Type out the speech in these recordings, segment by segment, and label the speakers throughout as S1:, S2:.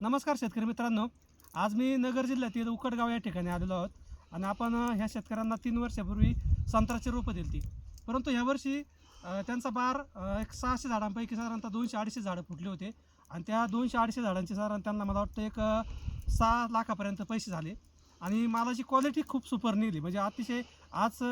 S1: नमस्कार शेतकरी मित्रांनो, आज मी नगर जिल्ह्यातील उकडगाव या ठिकाणी आलेलो आहोत आणि आपण ह्या शेतकऱ्यांना 3 वर्षापूर्वी संत्र्याची रोपं दिली होती. परंतु ह्यावर्षी त्यांचा बार एक 600 झाडांपैकी साधारणतः 200-250 झाडं फुटले होते आणि त्या 200-250 झाडांचे साधारण त्यांना मला वाटतं एक 6 लाखापर्यंत पैसे झाले आणि मालाची क्वालिटी खूप सुपर निघाली. म्हणजे अतिशय आज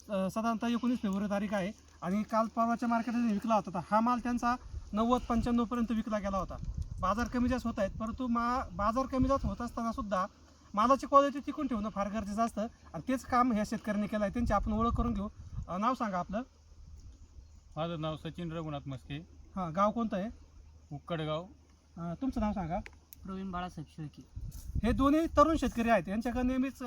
S1: साधारणतः 19 फेब्रुवारी तारीख आहे आणि काल परवाच्या मार्केटमध्ये विकला होता. तर हा माल त्यांचा 90-95 पर्यंत विकला गेला होता. बाजार कमी जास्त होत आहेत, परंतु बाजार कमी जास्त होत असताना सुद्धा मालाची क्वालिटी टिकून ठेवणं फार गरजेचं असतं आणि तेच काम ह्या शेतकऱ्यांनी केलं आहे. त्यांची आपण ओळख करून घेऊ. नाव सांगा आपलं.
S2: माझं नाव सचिन रघुनाथ मस्के,
S1: हां, गाव कोणतं आहे?
S2: उक्कडगाव.
S1: तुमचं नाव सांगा.
S3: प्रवीण बाळासाहेब शेळके.
S1: हे दोन्ही तरुण शेतकरी आहेत. यांच्याकडे नेहमीच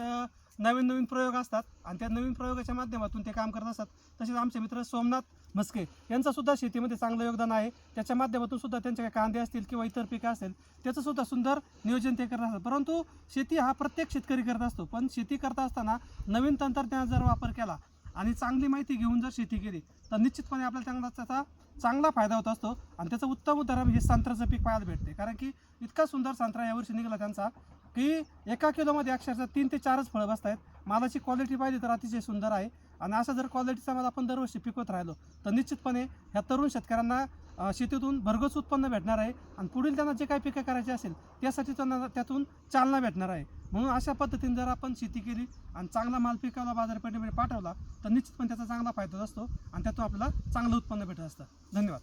S1: नवीन नवीन प्रयोग असतात आणि त्या नवीन प्रयोगाच्या माध्यमातून ते काम करत असतात. तसेच आमचे मित्र सोमनाथ मस्के यांचंसुद्धा शेतीमध्ये चांगलं योगदान आहे. त्याच्या माध्यमातून सुद्धा त्यांचे काही कांदे असतील किंवा इतर पिकं असतील त्याचंसुद्धा सुंदर नियोजन ते करत असतात. परंतु शेती हा प्रत्येक शेतकरी करत असतो, पण शेती करता असताना नवीन तंत्रज्ञानाचा जर वापर केला आणि चांगली माहिती घेऊन जर शेती केली तर निश्चितपणे आपल्याला त्याचा चांगला फायदा होत असतो. आणि त्याचं उत्तम उदाहरण हे संत्र्याचं पीक पाहायला भेटते. कारण की इतका सुंदर संत्रा यावर्षी निघाला त्यांचा की 1 किलोमध्ये अक्षरशः 3 ते 4च फळं बसत आहेत. मालाची क्वालिटी पाहिली तर अतिशय सुंदर आहे आणि असा जर क्वालिटीचा माल आपण दरवर्षी पिकवत राहिलो तर निश्चितपणे ह्या तरुण शेतकऱ्यांना शेतीतून भरघोस उत्पन्न भेटणार आहे आणि पुढील त्यांना जे काही पिकं करायचे असेल त्यासाठी त्यांना त्यातून चालना भेटणार आहे. म्हणून अशा पद्धतीने जर आपण शेती केली आणि चांगला माल पिकवला, बाजारपेठेमध्ये पाठवला तर निश्चितपणे त्याचा चांगला फायदा असतो आणि त्यातून आपल्याला चांगलं उत्पन्न भेटत असतं. धन्यवाद.